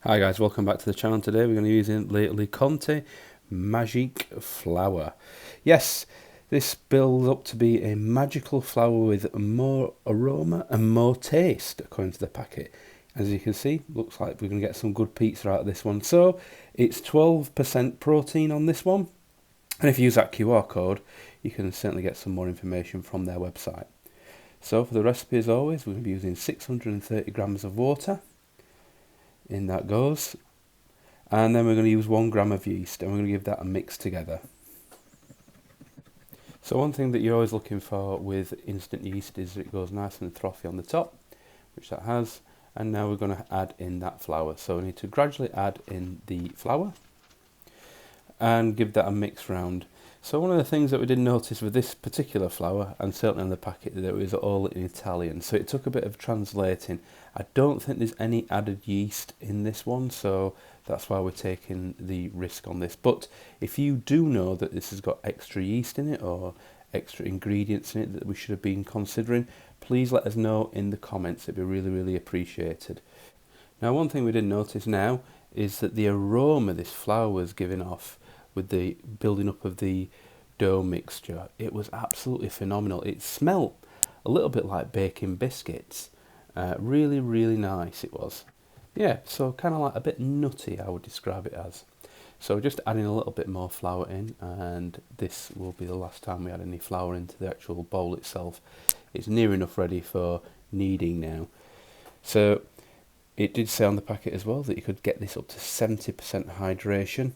Hi guys, welcome back to the channel. Today we're going to be using LoConte Magiche flour. Yes, this builds up to be a magical flour with more aroma and more taste according to the packet. As you can see, looks like we're going to get some good pizza out of this one. So it's 12% protein on this one, and if you use that QR code you can certainly get some more information from their website. So for the recipe, as always, we're going to be using 630 grams of water. In that goes. And then we're going to use 1 gram of yeast, and we're going to give that a mix together. So one thing that you're always looking for with instant yeast is that it goes nice and frothy on the top, which that has. And now we're going to add in that flour. So we need to gradually add in the flour and give that a mix round. So one of the things that we did notice with this particular flour, and certainly on the packet, that it was all in Italian, so it took a bit of translating. I don't think there's any added yeast in this one, so that's why we're taking the risk on this. But if you do know that this has got extra yeast in it or extra ingredients in it that we should have been considering, please let us know in the comments. It'd be really appreciated. Now, one thing we did notice now is that the aroma this flour was giving off with the building up of the dough mixture, it was absolutely phenomenal. It smelled a little bit like baking biscuits. Really nice it was. Yeah, so kind of like a bit nutty, I would describe it as. So just adding a little bit more flour in, and this will be the last time we add any flour into the actual bowl itself. It's near enough ready for kneading now. So it did say on the packet as well that you could get this up to 70% hydration.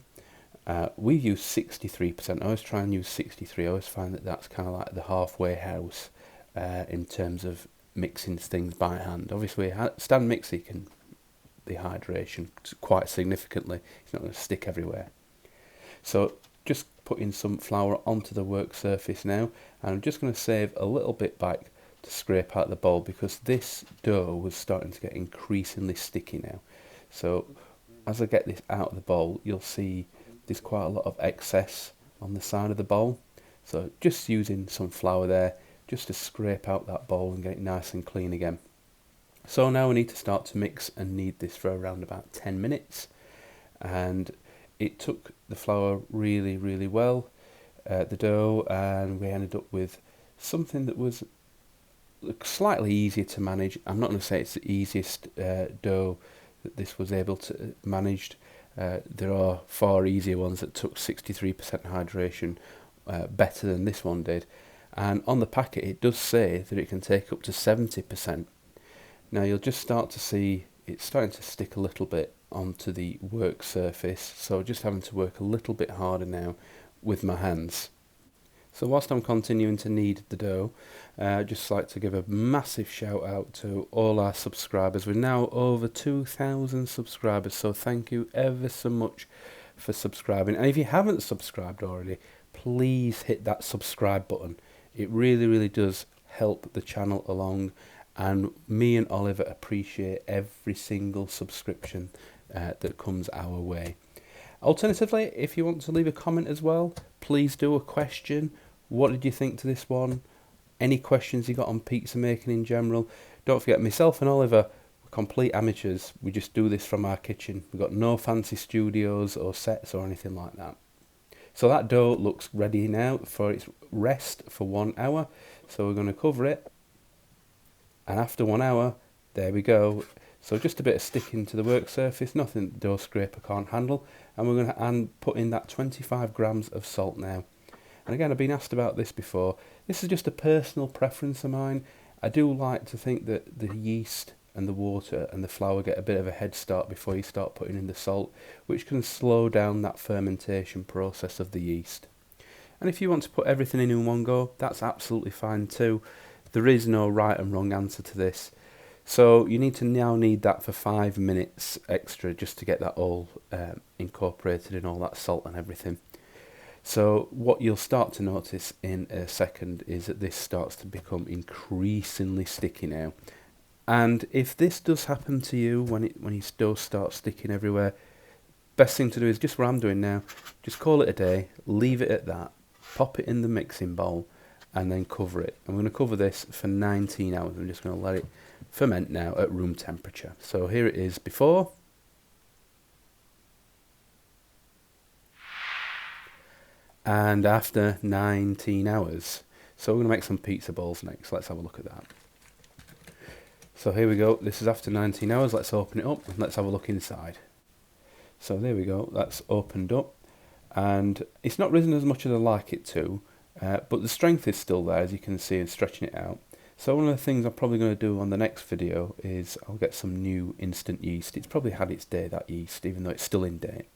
We've used 63%. I always try and use 63. I always find that that's kind of like the halfway house in terms of mixing things by hand. Obviously, stand mixer, you can the hydration quite significantly. It's not going to stick everywhere. So just putting some flour onto the work surface now, and I'm just going to save a little bit back to scrape out the bowl because this dough was starting to get increasingly sticky now. So as I get this out of the bowl, you'll see there's quite a lot of excess on the side of the bowl. So just using some flour there just to scrape out that bowl and get it nice and clean again. So now we need to start to mix and knead this for around about 10 minutes. And it took the flour really well, the dough, and we ended up with something that was slightly easier to manage. I'm not going to say it's the easiest dough that this was able to manage. There are far easier ones that took 63% hydration better than this one did. And on the packet it does say that it can take up to 70%. Now you'll just start to see it's starting to stick a little bit onto the work surface, so just having to work a little bit harder now with my hands. So whilst I'm continuing to knead the dough, I'd just like to give a massive shout out to all our subscribers. We're now over 2,000 subscribers, so thank you ever so much for subscribing. And if you haven't subscribed already, please hit that subscribe button. It really does help the channel along, and me and Oliver appreciate every single subscription that comes our way. Alternatively, if you want to leave a comment as well, please do. A question. What did you think to this one? Any questions you got on pizza making in general? Don't forget, myself and Oliver, we're complete amateurs. We just do this from our kitchen. We've got no fancy studios or sets or anything like that. So that dough looks ready now for its rest for 1 hour. So we're going to cover it. And after 1 hour, there we go. So just a bit of sticking to the work surface, nothing the dough scraper can't handle. And we're going to put in that 25 grams of salt now. And again, I've been asked about this before. This is just a personal preference of mine. I do like to think that the yeast and the water and the flour get a bit of a head start before you start putting in the salt, which can slow down that fermentation process of the yeast. And if you want to put everything in one go, that's absolutely fine too. There is no right and wrong answer to this. So you need to now knead that for 5 minutes extra just to get that all incorporated in all that salt and everything. So what you'll start to notice in a second is that this starts to become increasingly sticky now. And if this does happen to you when your dough starts sticking everywhere, best thing to do is just what I'm doing now. Just call it a day, leave it at that, pop it in the mixing bowl, and then cover it. I'm going to cover this for 19 hours. I'm just going to let it ferment now at room temperature. So here it is before, and after 19 hours. So we're going to make some pizza balls next. Let's have a look at that. So here we go. This is after 19 hours. Let's open it up and let's have a look inside. So there we go. That's opened up, and it's not risen as much as I like it to, but the strength is still there, as you can see, and stretching it out. So one of the things I'm probably going to do on the next video is I'll get some new instant yeast. It's probably had its day, that yeast, even though it's still in date.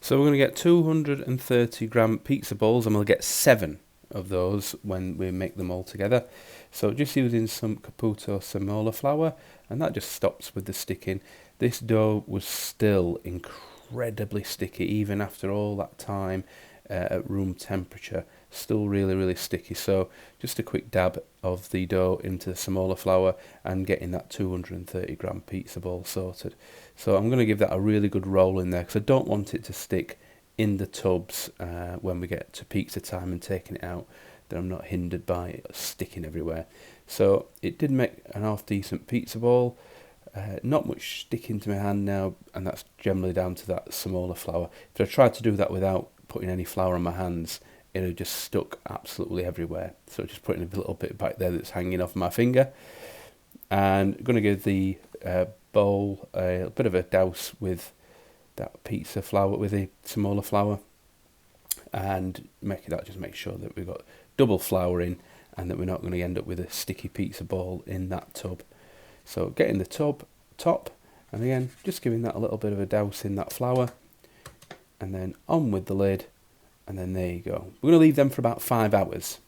So we're going to get 230 gram pizza balls, and we'll get 7 of those when we make them all together. So just using some Caputo Semola flour, and that just stops with the sticking. This dough was still incredibly sticky, even after all that time at room temperature. Still really sticky. So just a quick dab of the dough into the Semola flour and getting that 230 gram pizza ball sorted. So I'm going to give that a really good roll in there, because I don't want it to stick in the tubs when we get to pizza time and taking it out, that I'm not hindered by it sticking everywhere. So it did make an half decent pizza ball. Not much sticking to my hand now, and that's generally down to that Semola flour. If I tried to do that without putting any flour on my hands, it would have just stuck absolutely everywhere. So just putting a little bit back there that's hanging off my finger. And I'm going to give the bowl a bit of a douse with that pizza flour, with the Semola flour, and just make sure that we've got double flour in, and that we're not going to end up with a sticky pizza ball in that tub. So getting the top, and again just giving that a little bit of a douse in that flour, and then on with the lid, and then there you go. We're going to leave them for about 5 hours,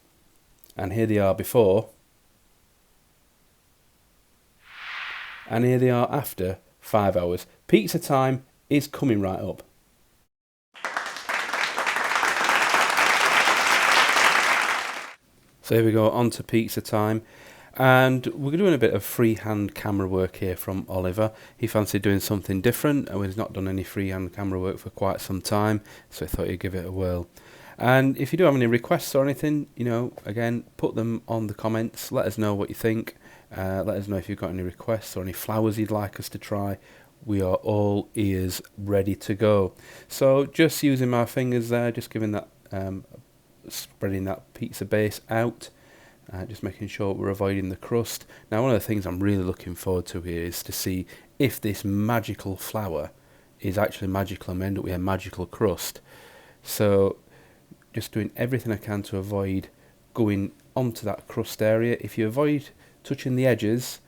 and here they are before, and here they are after 5 hours. Pizza time is coming right up. So here we go, on to pizza time. And we're doing a bit of freehand camera work here from Oliver. He fancied doing something different, and he's not done any freehand camera work for quite some time, so I thought he'd give it a whirl. And if you do have any requests or anything, again, put them on the comments. Let us know what you think. Let us know if you've got any requests or any flowers you'd like us to try. We are all ears, ready to go. So just using my fingers there, just giving that, spreading that pizza base out. Just making sure we're avoiding the crust. Now, one of the things I'm really looking forward to here is to see if this magical flour is actually magical and we end up with a magical crust. So just doing everything I can to avoid going onto that crust area. If you avoid touching the edges,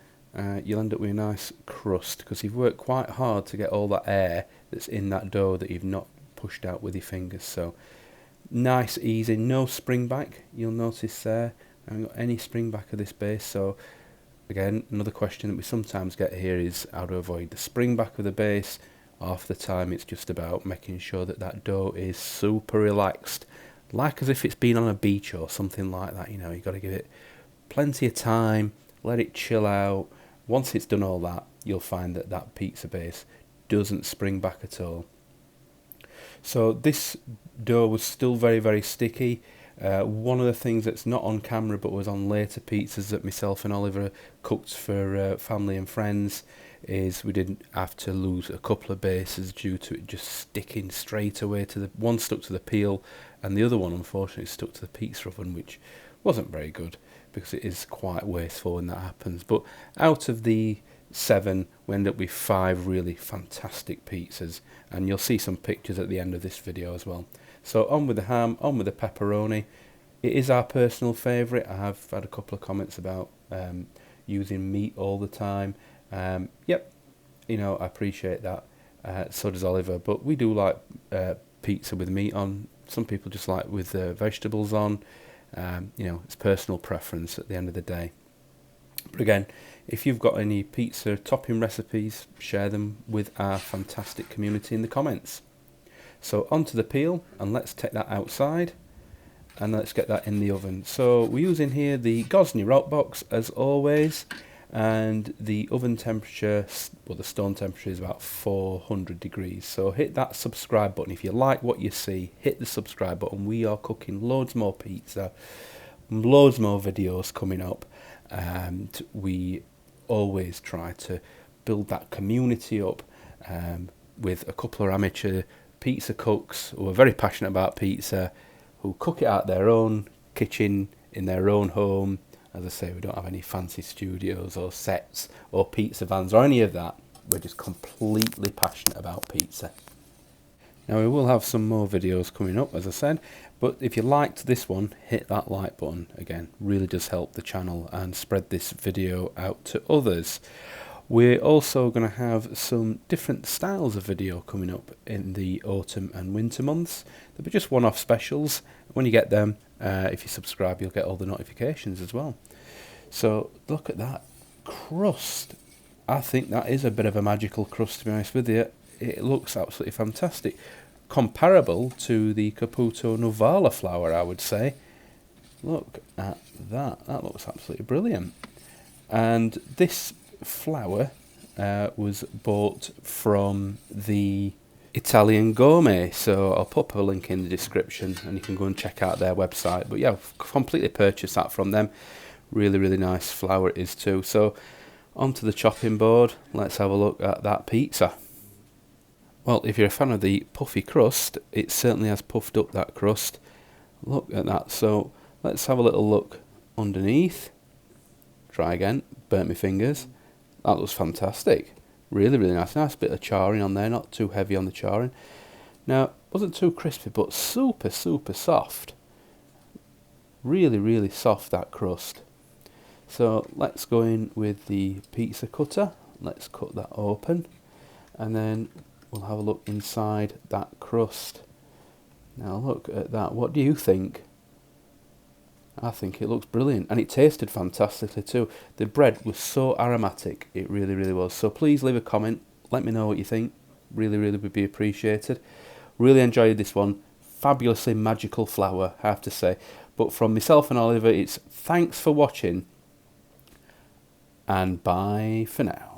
you'll end up with a nice crust, because you've worked quite hard to get all that air that's in that dough that you've not pushed out with your fingers. So nice, easy, no spring back. You'll notice there, I haven't got any spring back of this base. So again, another question that we sometimes get here is how to avoid the spring back of the base. Half the time it's just about making sure that that dough is super relaxed, like as if it's been on a beach or something like that. You've got to give it plenty of time, let it chill out. Once it's done all that, you'll find that that pizza base doesn't spring back at all. So this dough was still very sticky. One of the things that's not on camera but was on later pizzas that myself and Oliver cooked for family and friends is we didn't have to lose a couple of bases due to it just sticking straight away to the one, stuck to the peel, and the other one unfortunately stuck to the pizza oven, which wasn't very good because it is quite wasteful when that happens. But out of the 7, we end up with 5 really fantastic pizzas, and you'll see some pictures at the end of this video as well. So on with the ham, on with the pepperoni. It is our personal favourite. I have had a couple of comments about using meat all the time. Yep, I appreciate that. So does Oliver, but we do like pizza with meat on. Some people just like with vegetables on. It's personal preference at the end of the day. But again, if you've got any pizza topping recipes, share them with our fantastic community in the comments. So onto the peel, and let's take that outside and let's get that in the oven. So we're using here the Gosney Rock Box as always, and the oven temperature, the stone temperature, is about 400 degrees. So hit that subscribe button if you like what you see. Hit the subscribe button. We are cooking loads more pizza, loads more videos coming up, and we always try to build that community up with a couple of amateur pizza cooks who are very passionate about pizza, who cook it out their own kitchen in their own home. As I say, we don't have any fancy studios or sets or pizza vans or any of that. We're just completely passionate about pizza. Now we will have some more videos coming up, as I said, but if you liked this one, hit that like button. Again, really does help the channel and spread this video out to others. We're also going to have some different styles of video coming up in the autumn and winter months. They'll be just one-off specials. When you get them, if you subscribe, you'll get all the notifications as well. So look at that crust. I think that is a bit of a magical crust, to be honest with you. It looks absolutely fantastic. Comparable to the Caputo Novala flour, I would say. Look at that. That looks absolutely brilliant. And this flour was bought from the Italian Gourmet, so I'll put a link in the description and you can go and check out their website. But yeah, I've completely purchased that from them. Really, really nice flour it is too. So onto the chopping board, let's have a look at that pizza. Well, if you're a fan of the puffy crust, it certainly has puffed up that crust. Look at that. So let's have a little look underneath. Try again, burnt my fingers. That looks fantastic. Really, really nice. Nice bit of charring on there, not too heavy on the charring. Now, wasn't too crispy, but super, super soft. Really, really soft, that crust. So let's go in with the pizza cutter. Let's cut that open. And then we'll have a look inside that crust. Now look at that. What do you think? I think it looks brilliant, and it tasted fantastically too. The bread was so aromatic, it really, really was. So please leave a comment, let me know what you think. Really, really would be appreciated. Really enjoyed this one. Fabulously magical flour, I have to say. But from myself and Oliver, it's thanks for watching, and bye for now.